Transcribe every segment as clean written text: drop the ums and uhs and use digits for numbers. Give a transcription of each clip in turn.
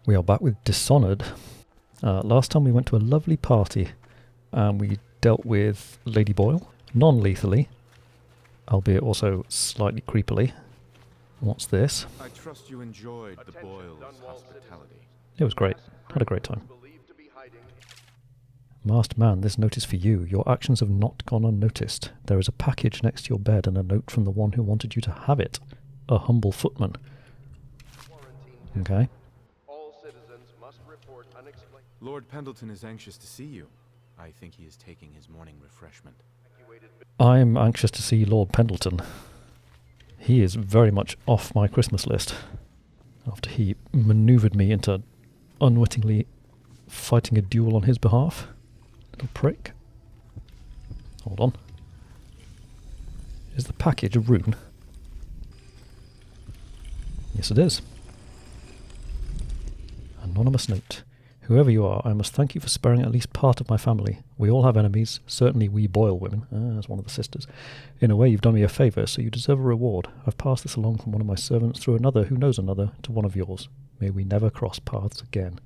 We are back with Dishonored. Last time we went to a lovely party and we dealt with Lady Boyle, non-lethally, albeit also slightly creepily. What's this? I trust you enjoyed the Boyle's hospitality. It was great. Had a great time. Masked man, this note is for you. Your actions have not gone unnoticed. There is a package next to your bed and a note from the one who wanted you to have it. A humble footman. Okay. Lord Pendleton is anxious to see you. I think he is taking his morning refreshment. I'm anxious to see Lord Pendleton. He is very much off my Christmas list. After he manoeuvred me into unwittingly fighting a duel on his behalf. Little prick. Hold on. Is the package a rune? Yes, it is. Anonymous note. Whoever you are, I must thank you for sparing at least part of my family. We all have enemies, certainly we Boyle women, as one of the sisters. In a way, you've done me a favour, so you deserve a reward. I've passed this along from one of my servants through another who knows another to one of yours. May we never cross paths again.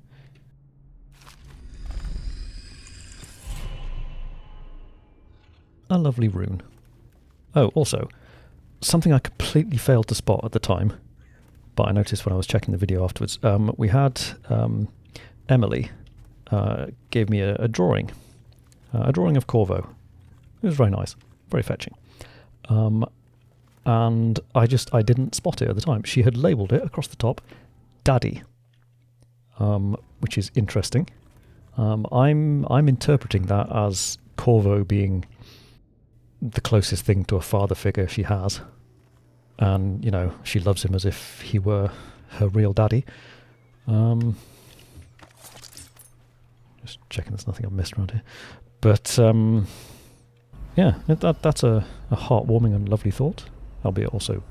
A lovely rune. Oh, also, something I completely failed to spot at the time, but I noticed when I was checking the video afterwards. We had Emily gave me a drawing of Corvo. It was very nice, very fetching. And I didn't spot it at the time. She had labelled it across the top, Daddy, which is interesting. I'm interpreting that as Corvo being the closest thing to a father figure she has. And, you know, she loves him as if he were her real daddy. Just checking there's nothing I've missed around here. But, yeah, that's a heartwarming and lovely thought, albeit also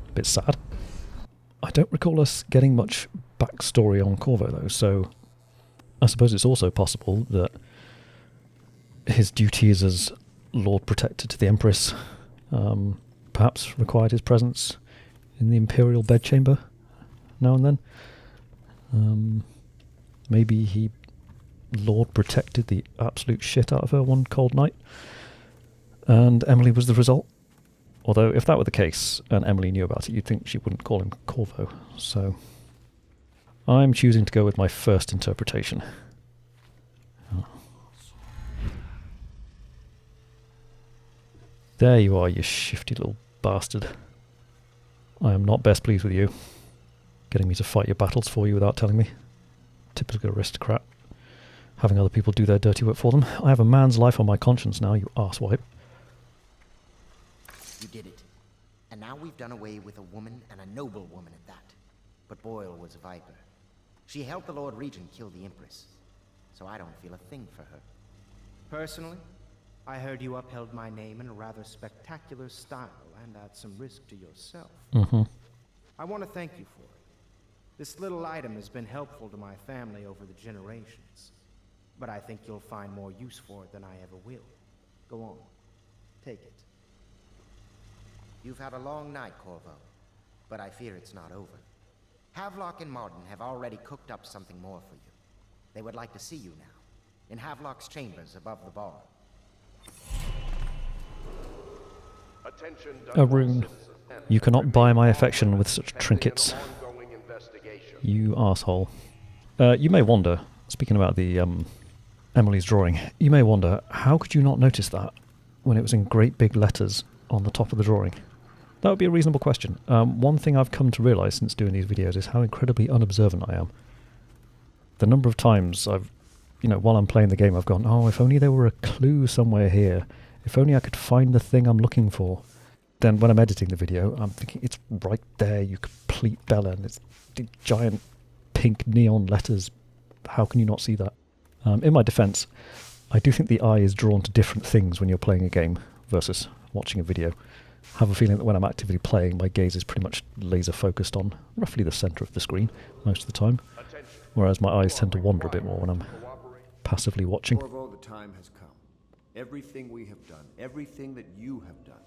a bit sad. I don't recall us getting much backstory on Corvo, though, so I suppose it's also possible that his duties as Lord Protector to the Empress perhaps required his presence in the Imperial bedchamber now and then. Maybe he Lord Protected the absolute shit out of her one cold night, and Emily was the result. Although if that were the case, and Emily knew about it, you'd think she wouldn't call him Corvo. So I'm choosing to go with my first interpretation. There you are, you shifty little bastard. I am not best pleased with you. Getting me to fight your battles for you without telling me. Typical aristocrat. Having other people do their dirty work for them. I have a man's life on my conscience now, you arsewipe. You did it. And now we've done away with a woman, and a noble woman at that. But Boyle was a viper. She helped the Lord Regent kill the Empress. So I don't feel a thing for her. Personally, I heard you upheld my name in a rather spectacular style and at some risk to yourself. I want to thank you for it. This little item has been helpful to my family over the generations, but I think you'll find more use for it than I ever will. Go on. Take it. You've had a long night, Corvo, but I fear it's not over. Havelock and Martin have already cooked up something more for you. They would like to see you now, in Havelock's chambers above the bar. A rune. You cannot buy my affection with such trinkets. You arsehole. You may wonder, speaking about the Emily's drawing, you may wonder, how could you not notice that when it was in great big letters on the top of the drawing? That would be a reasonable question. One thing I've come to realise since doing these videos is how incredibly unobservant I am. The number of times I've, while I'm playing the game, I've gone, oh, if only there were a clue somewhere here. If only I could find the thing I'm looking for. Then when I'm editing the video, I'm thinking, it's right there, you complete bellend. It's the giant pink neon letters. How can you not see that? In my defence, I do think the eye is drawn to different things when you're playing a game versus watching a video. I have a feeling that when I'm actively playing, my gaze is pretty much laser focused on roughly the centre of the screen most of the time, whereas my eyes tend to wander a bit more when I'm passively watching. Corvo, the time has come. Everything we have done, everything that you have done,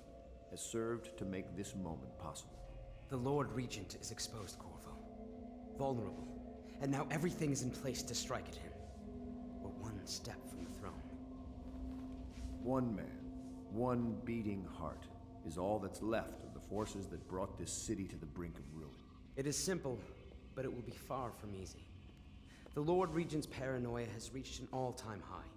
has served to make this moment possible. The Lord Regent is exposed, Corvo. Vulnerable. and now everything's in place to strike at him. We're one step from the throne. One man, one beating heart, is all that's left of the forces that brought this city to the brink of ruin. It is simple, but it will be far from easy. The Lord Regent's paranoia has reached an all-time high.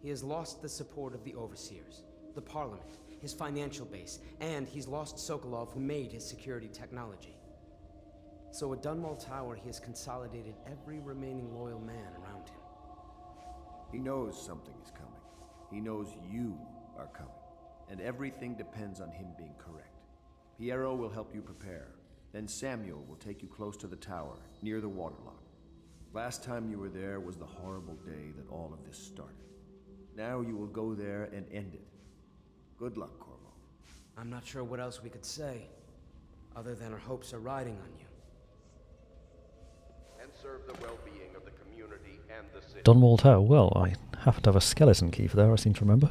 He has lost the support of the Overseers, the Parliament, his financial base, and he's lost Sokolov, who made his security technology. So at Dunwall Tower, he has consolidated every remaining loyal man around him. He knows something is coming. He knows you are coming. And everything depends on him being correct. Piero will help you prepare. Then Samuel will take you close to the tower, near the waterlock. Last time you were there was the horrible day that all of this started. Now you will go there and end it. Good luck, Corvo. I'm not sure what else we could say, other than our hopes are riding on you. And serve the well-being of the community and the city. Dunwall Tower. Well, I happen to have a skeleton key for there, I seem to remember.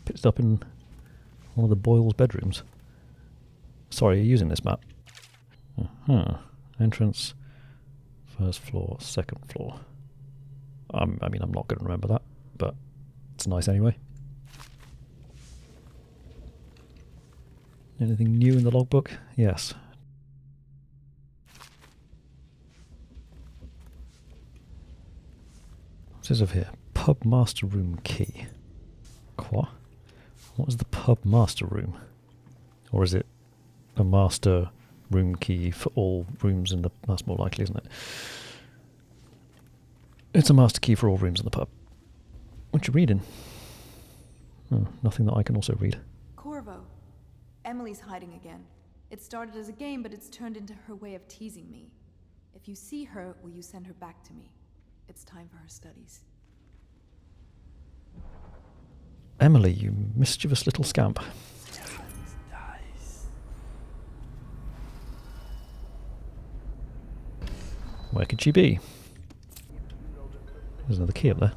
Picked it up in one of the Boyle's bedrooms. Sorry, you're using this map. Entrance, first floor, second floor. I mean, I'm not going to remember that, but it's nice anyway. Anything new in the logbook? Yes. What says over here? Pub master room key. What? What is the pub master room? Or is it a master room key for all rooms in the... That's more likely, isn't it? It's a master key for all rooms in the pub. What you reading? Oh, nothing that I can also read. Corvo. Emily's hiding again. It started as a game, but it's turned into her way of teasing me. If you see her, will you send her back to me? It's time for her studies. Emily, you mischievous little scamp. Where could she be? There's another key up there.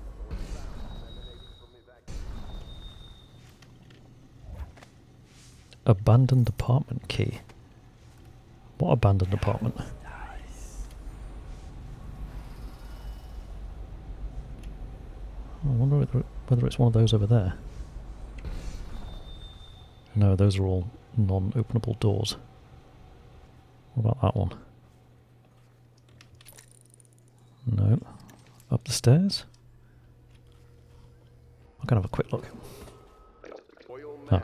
Abandoned apartment key. What abandoned apartment? I wonder whether it's one of those over there. No, those are all non-openable doors. What about that one? No. Up the stairs? I can have a quick look. Oh.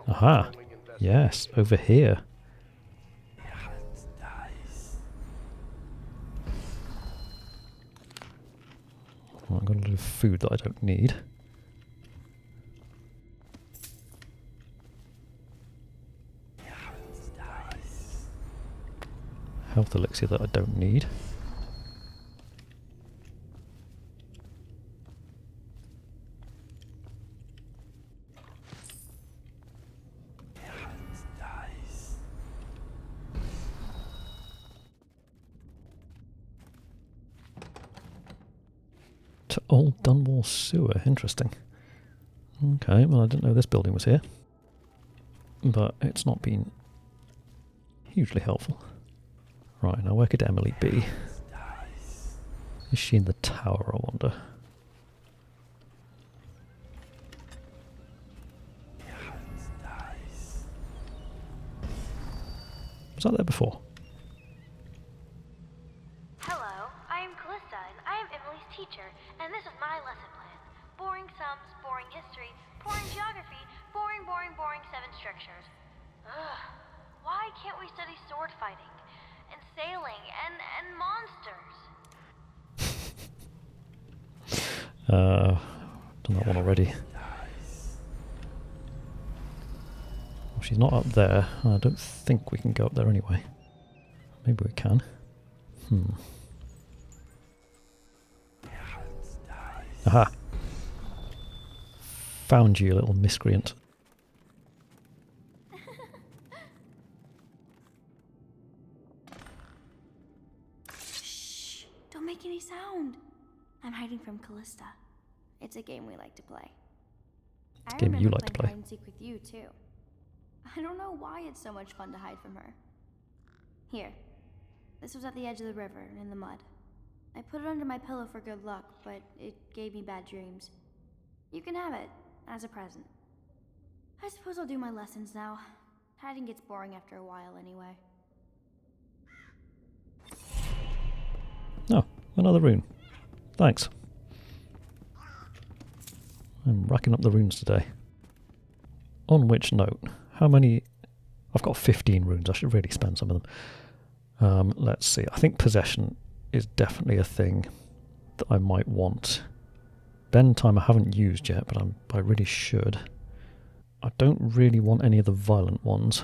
Aha! Yes, over here. Well, I've got a lot of food that I don't need. Health elixir that I don't need. To Old Dunwall Sewer, interesting. Okay, well I didn't know this building was here. But it's not been hugely helpful. Right, now where could Emily be? Is she in the tower, I wonder? Was that there before? Hello, I am Callista, and I am Emily's teacher, and this is my lesson plan. Boring sums, boring history, boring geography, boring, 7 structures. Ugh, why can't we study sword fighting, and sailing, and monsters? Done that one already. Well, she's not up there. I don't think we can go up there anyway. Maybe we can. Aha! Found you, little miscreant. Shh! Don't make any sound. I'm hiding from Callista. It's a game we like to play. It's a game you like to play. I remember playing hide and seek with you too. I don't know why it's so much fun to hide from her. Here, This was at the edge of the river, in the mud. I put it under my pillow for good luck, but it gave me bad dreams. You can have it, as a present. I suppose I'll do my lessons now. Hiding gets boring after a while anyway. Oh, another rune. Thanks. I'm racking up the runes today. On which note, how many... I've got 15 runes, I should really spend some of them. Let's see, I think possession is definitely a thing that I might want. Bend time I haven't used yet, but I really should. I don't really want any of the violent ones.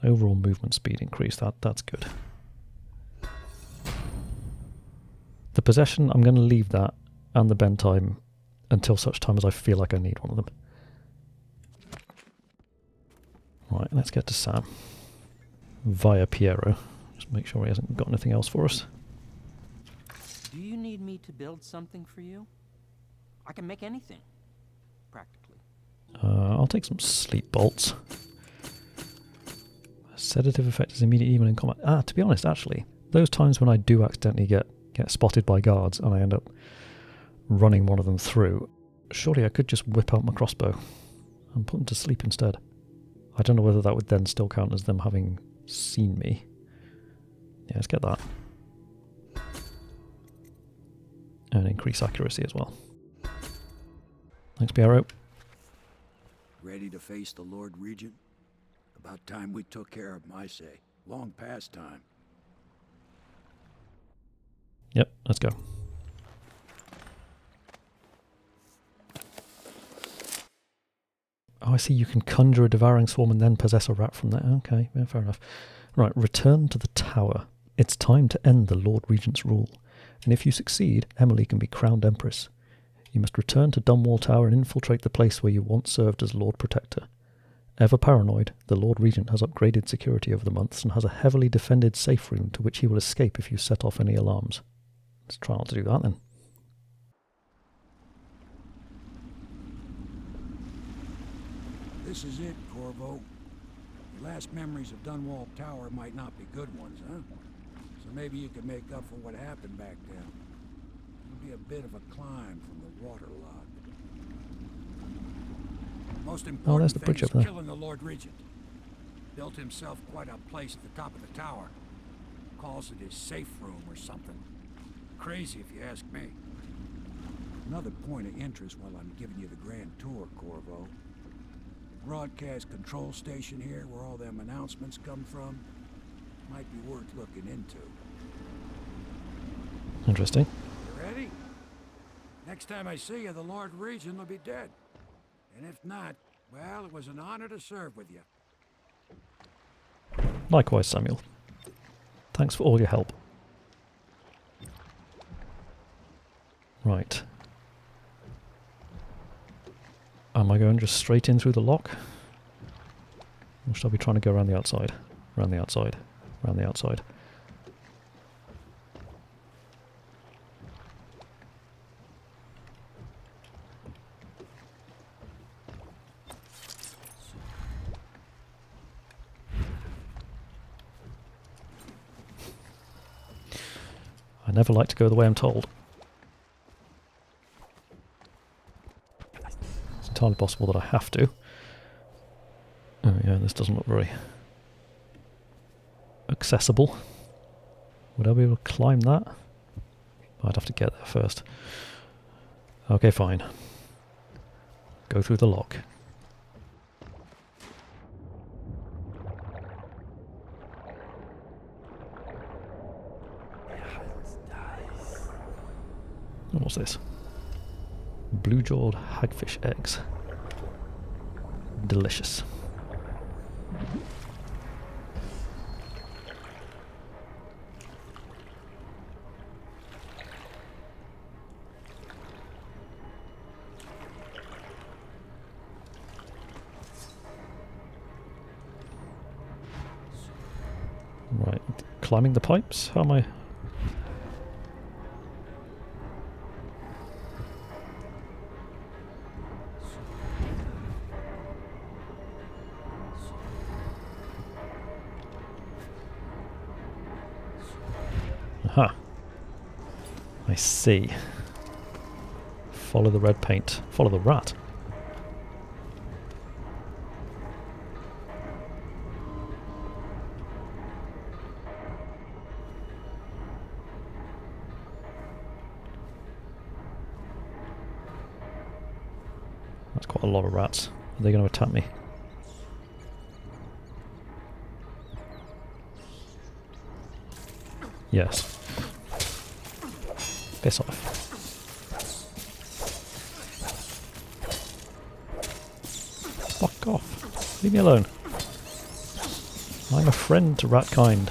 Overall movement speed increase, that's good. The possession, I'm going to leave that, and the bend time, until such time as I feel like I need one of them. Right, let's get to Sam. Via Piero. Just make sure he hasn't got anything else for us. Do you need me to build something for you? I can make anything, practically. I'll take some sleep bolts. Sedative effect is immediate even in combat. To be honest, actually, those times when I do accidentally get spotted by guards and I end up running one of them through, surely I could just whip out my crossbow and put them to sleep instead. I don't know whether that would then still count as them having seen me. Yeah, let's get that. And increase accuracy as well. Thanks, Piero. Ready to face the Lord Regent? About time we took care of my say. Long past time. Yep, let's go. Oh, I see, you can conjure a devouring swarm and then possess a rat from there. Okay, yeah, fair enough. Right, return to the tower. It's time to end the Lord Regent's rule. And if you succeed, Emily can be crowned Empress. You must return to Dunwall Tower and infiltrate the place where you once served as Lord Protector. Ever paranoid, the Lord Regent has upgraded security over the months and has a heavily defended safe room to which he will escape if you set off any alarms. Let's try not to do that then. This is it, Corvo. Your last memories of Dunwall Tower might not be good ones, huh? So maybe you can make up for what happened back then. It'll be a bit of a climb from the waterlogged. Most important there's the thing bridge is up there. killing the Lord Regent. Built himself quite a place at the top of the tower. Calls it his safe room or something. Crazy if you ask me. Another point of interest while I'm giving you the grand tour, Corvo. The broadcast control station here, where all them announcements come from, might be worth looking into. Interesting. You ready? Next time I see you, the Lord Regent will be dead. And if not, well, it was an honor to serve with you. Likewise, Samuel. Thanks for all your help. Right. Am I going just straight in through the lock? Or shall I be trying to go around the outside? Around the outside. Around the outside. I never like to go the way I'm told. It's entirely possible that I have to. Oh yeah, this doesn't look very accessible. Would I be able to climb that? I'd have to get there first. Okay, fine. Go through the lock. What's this? Blue-jawed hagfish eggs. Delicious. Right, climbing the pipes? How am I? Aha. I see. Follow the red paint. Follow the rat. That's quite a lot of rats. Are they going to attack me? Yes. Piss off. Fuck off. Leave me alone. I'm a friend to rat kind.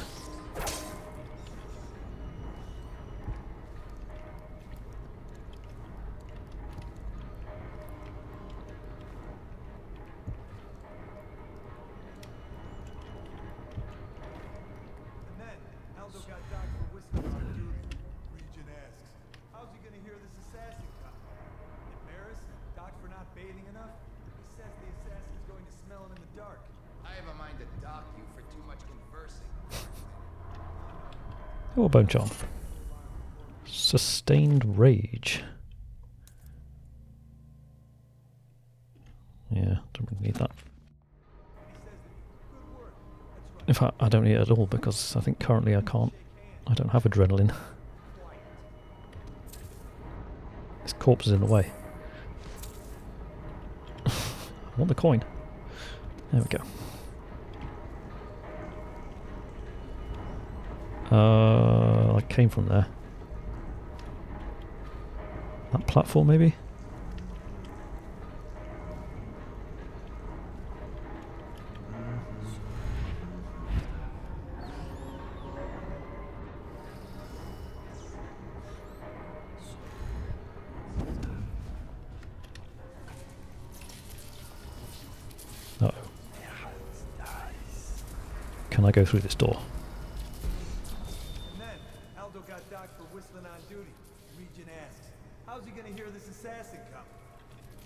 Oh, bone charm. Sustained rage. Yeah, don't really need that. In fact, I don't need it at all because I think currently I don't have adrenaline. This corpse is in the way. I want the coin. There we go. I came from there. That platform, maybe? Uh-oh. Can I go through this door? How's he gonna hear this assassin coming?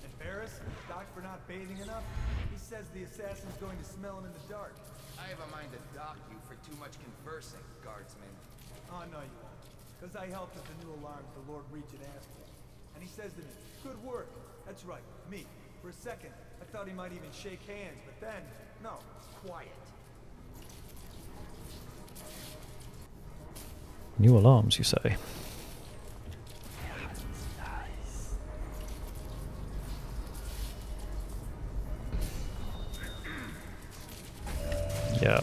Embarrassed? Docked for not bathing enough? He says the assassin's going to smell him in the dark. I have a mind to dock you for too much conversing, guardsman. Oh, no you won't. Because I helped with the new alarms the Lord Regent asked for. And he says to me, good work. That's right, me. For a second, I thought he might even shake hands, but then, no, quiet. New alarms, you say? Yeah,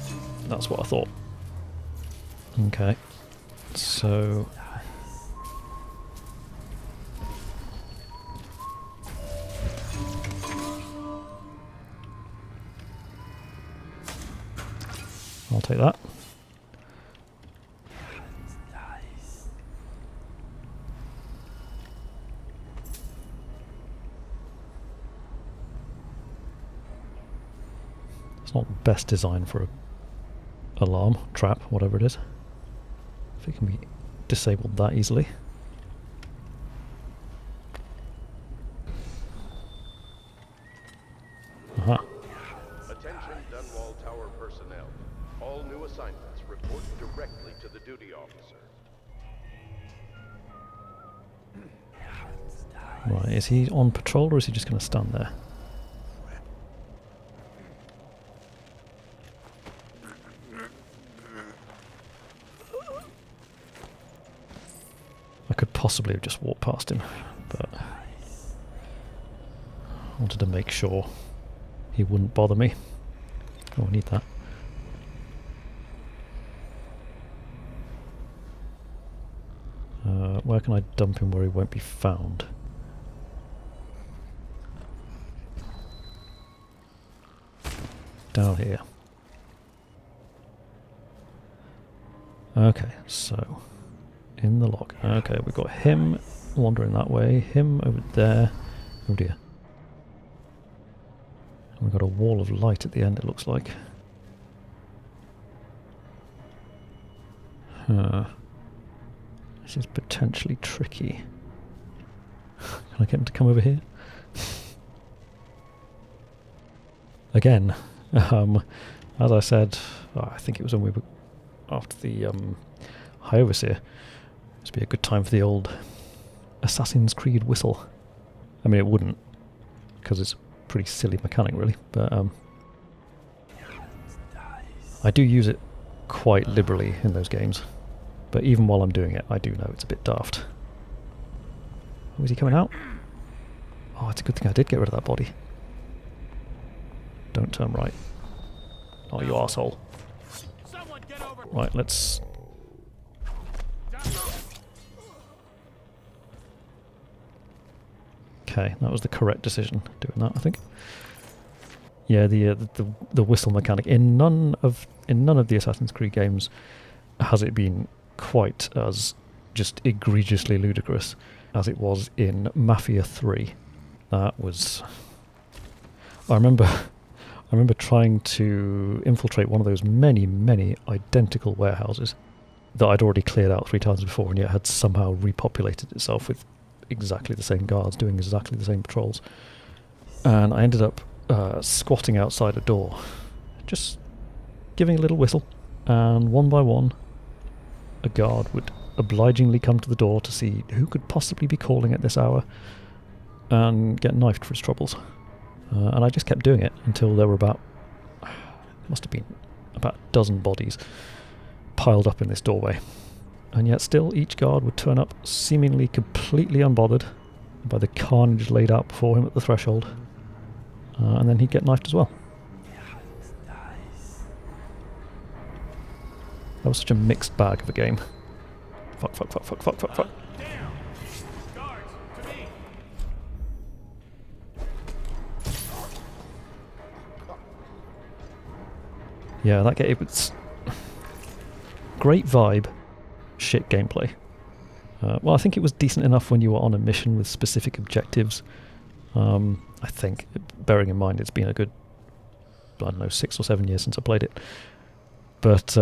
that's what I thought. Okay, so... I'll take that. It's not the best design for a alarm, trap, whatever it is. If it can be disabled that easily. Aha. Attention Dunwall Tower personnel. All new assignments report directly to the duty officer. Right, is he on patrol or is he just going to stand there? I could possibly have just walked past him, but I wanted to make sure he wouldn't bother me. Oh, I need that. Where can I dump him where he won't be found? Down here. Okay, so in the log. Okay, we've got him wandering that way, him over there. Oh dear. And we've got a wall of light at the end, it looks like. This is potentially tricky. Can I get him to come over here? Again, as I said, I think it was when we were after the High Overseer. This would be a good time for the old Assassin's Creed whistle. I mean, it wouldn't, because it's a pretty silly mechanic, really, but I do use it quite liberally in those games. But even while I'm doing it, I do know it's a bit daft. Oh, is he coming out? Oh, it's a good thing I did get rid of that body. Don't turn right. Oh, you arsehole. Right, let's... Okay, that was the correct decision, doing that, I think. Yeah, the whistle mechanic in none of the Assassin's Creed games has it been quite as just egregiously ludicrous as it was in Mafia 3. That was... I remember trying to infiltrate one of those many identical warehouses that I'd already cleared out 3 times before, and yet had somehow repopulated itself with exactly the same guards doing exactly the same patrols. And I ended up squatting outside a door, just giving a little whistle, and one by one a guard would obligingly come to the door to see who could possibly be calling at this hour and get knifed for his troubles. And I just kept doing it until there were must have been about a dozen bodies piled up in this doorway. And yet still each guard would turn up seemingly completely unbothered by the carnage laid out before him at the threshold. And then he'd get knifed as well. That was such a mixed bag of a game. Fuck. Yeah, that game, it's great vibe, shit gameplay. Well, I think it was decent enough when you were on a mission with specific objectives. I think, bearing in mind it's been a good, I don't know, 6 or 7 years since I played it. But,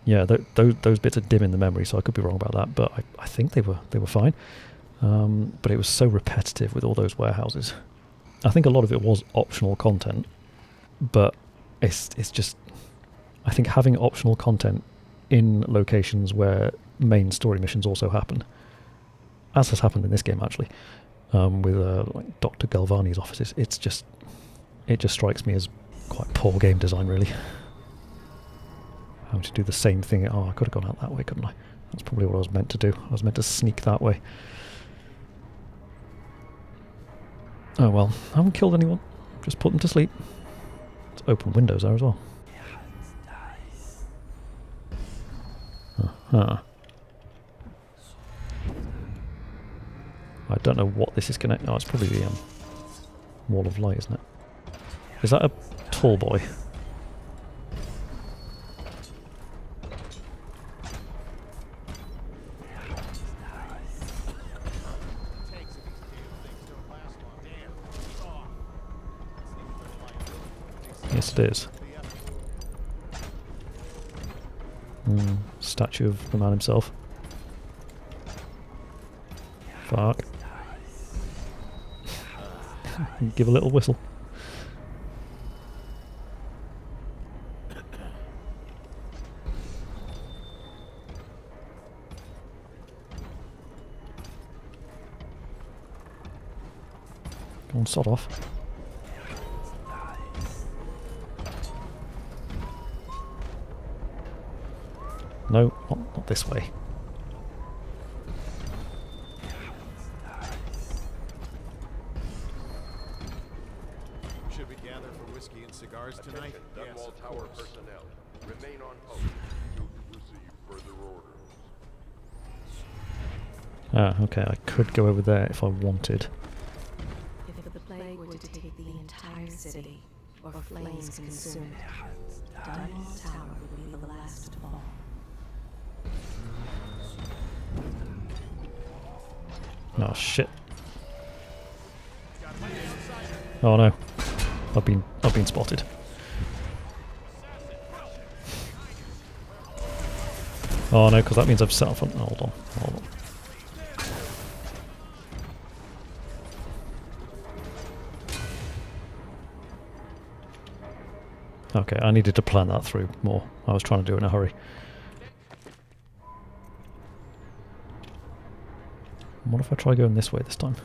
yeah, those bits are dim in the memory, so I could be wrong about that, but I think they were fine. But it was so repetitive with all those warehouses. I think a lot of it was optional content, but it's just... I think having optional content in locations where main story missions also happen, as has happened in this game actually, with like Dr. Galvani's offices, it just strikes me as quite poor game design, really. Having to do the same thing. Oh, I could have gone out that way, couldn't I? That's probably what I was meant to do. I was meant to sneak that way. Oh well, I haven't killed anyone. Just put them to sleep. Let's open windows there as well. Uh-huh. I don't know what this is connected. Oh, it's probably the wall of light, isn't it? Is that a tall boy? Yes, it is. Statue of the man himself. Fuck. Give a little whistle. Go on, sod off. No, not this way. Should we gather for whiskey and cigars tonight? Attention, Dunwall Tower personnel. Remain on post. You'll receive further orders. Ah, okay, I could go over there if I wanted. If the plague were to take the entire city, or flames consume it, Dunwall Tower would be the last to fall. Oh shit. Oh no. I've been spotted. Oh no, because that means I've set off on... Hold on. Okay, I needed to plan that through more. I was trying to do it in a hurry. What if I try going this way this time?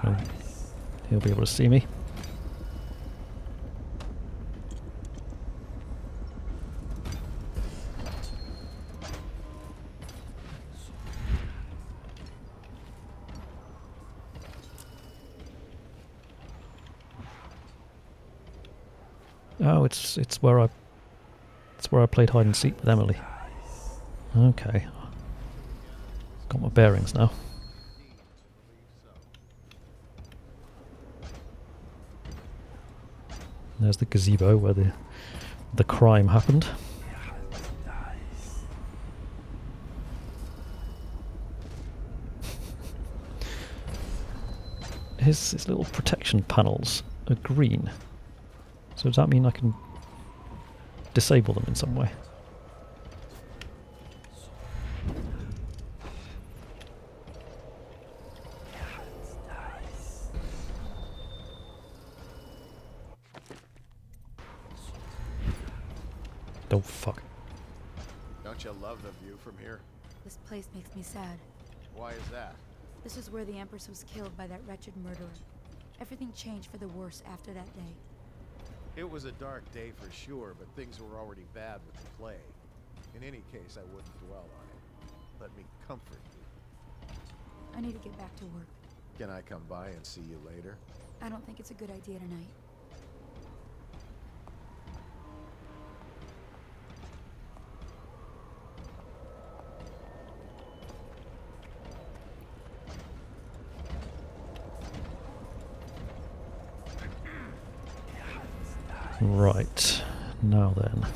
Oh, he'll be able to see me. Oh, it's where I played hide and seek with Emily. Okay. Got my bearings now. There's the gazebo where the crime happened. His little protection panels are green. So does that mean I can disable them in some way? Oh fuck. Don't you love the view from here? This place makes me sad. Why is that? This is where the Empress was killed by that wretched murderer. Everything changed for the worse after that day. It was a dark day for sure, but things were already bad with the plague. In any case, I wouldn't dwell on it. Let me comfort you. I need to get back to work. Can I come by and see you later? I don't think it's a good idea tonight. Right, now then.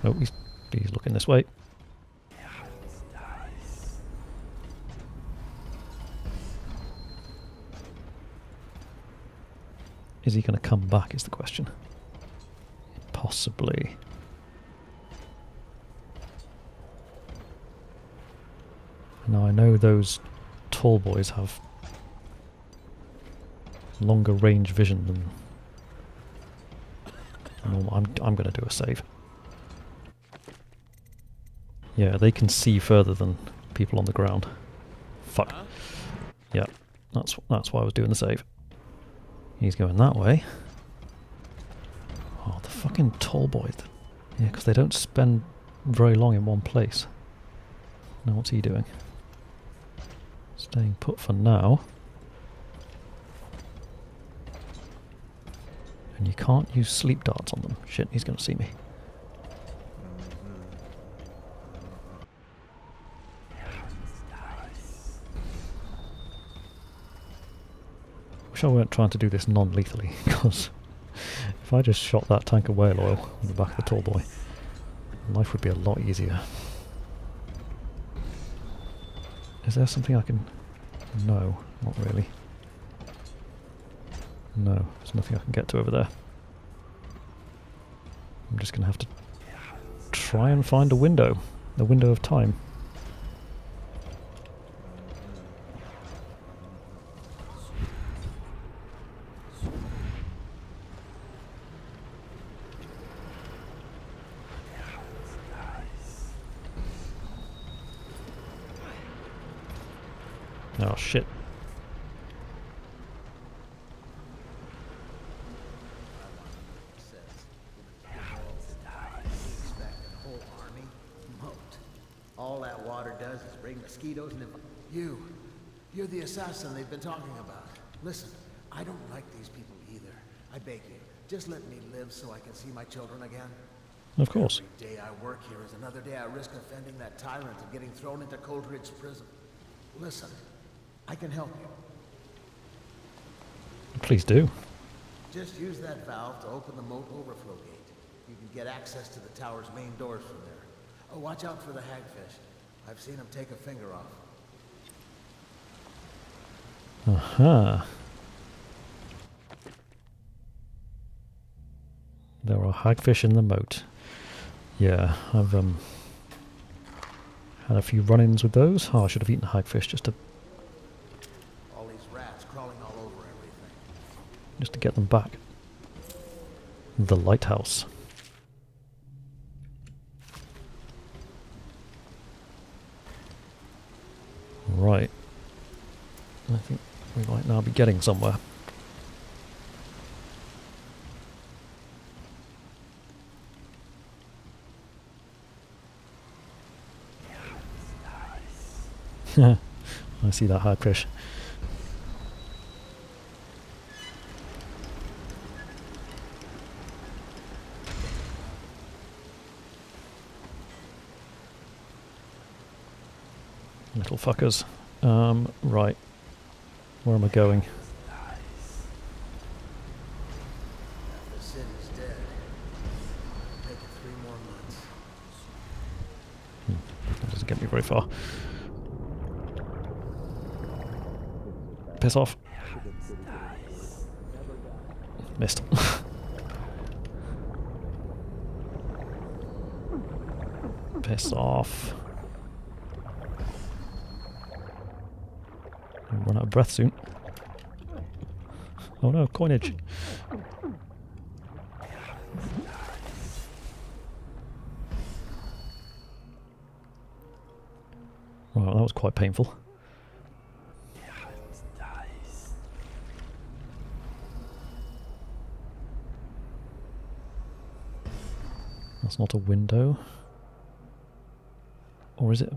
Oh, he's looking this way. Is he going to come back is the question. Possibly. Now I know those tall boys have longer range vision than normal. I'm going to do a save. Yeah, they can see further than people on the ground. Fuck. Yeah, that's why I was doing the save. He's going that way. Oh, the fucking tall boys. Yeah, because they don't spend very long in one place. Now what's he doing? Staying put for now. And you can't use sleep darts on them. Shit, he's going to see me. Wish I weren't trying to do this non-lethally, because if I just shot that tank of whale oil on the back of the tall boy, life would be a lot easier. Is there something I can... No, not really. No, there's nothing I can get to over there. I'm just going to have to try and find a window of time. Oh shit. All that water does is bring mosquitoes and... You're the assassin they've been talking about. Listen, I don't like these people either. I beg you, just let me live so I can see my children again. Of course. Every day I work here is another day I risk offending that tyrant and getting thrown into Coldridge prison. Listen, I can help you. Please do. Just use that valve to open the moat overflow gate. You can get access to the tower's main doors from there. Oh, watch out for the hagfish. I've seen him take a finger off. Aha. There are hagfish in the moat. Yeah, I've Had a few run-ins with those. Oh, I should have eaten hagfish just to All these rats crawling all over everything. get them back. The lighthouse. Right. I think we might now be getting somewhere. I see that hagfish. Little fuckers. Right. Where am I going? The city's dead. Take it 3 more months. That doesn't get me very far. Piss off. Missed. Piss off. I'll run out of breath soon. Oh no, coinage. Wow, that was quite painful. That's not a window. Or is it?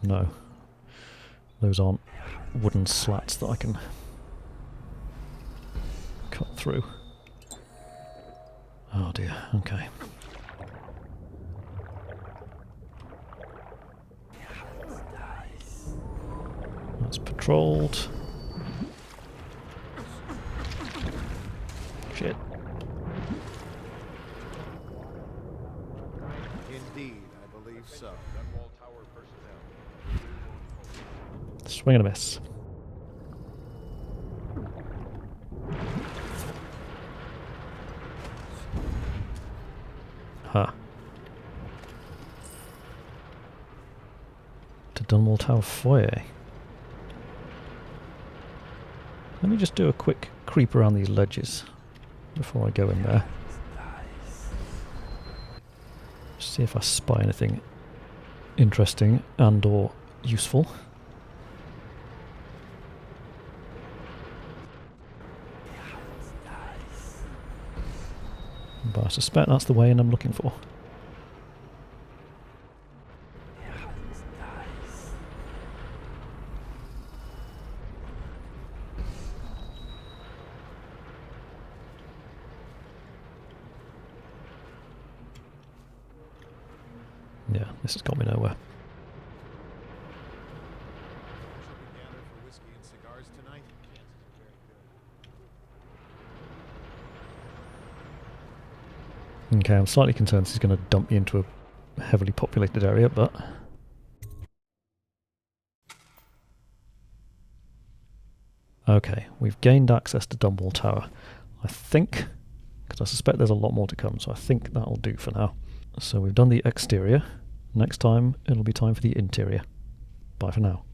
No. Those aren't wooden slats that I can cut through. Oh dear, okay. That's patrolled. Shit. Indeed, I believe so. Dunwall Tower personnel. Swing and a miss. Huh. To Dunwall Tower foyer. Let me just do a quick creep around these ledges before I go in there. See if I spy anything interesting and or useful. But I suspect that's the way in I'm looking for. Yeah, this has got me nowhere. For whiskey and cigars tonight? Okay, I'm slightly concerned this is going to dump me into a heavily populated area, but... Okay, we've gained access to Dunwall Tower. I think, because I suspect there's a lot more to come, so I think that'll do for now. So we've done the exterior. Next time, it'll be time for the interior. Bye for now.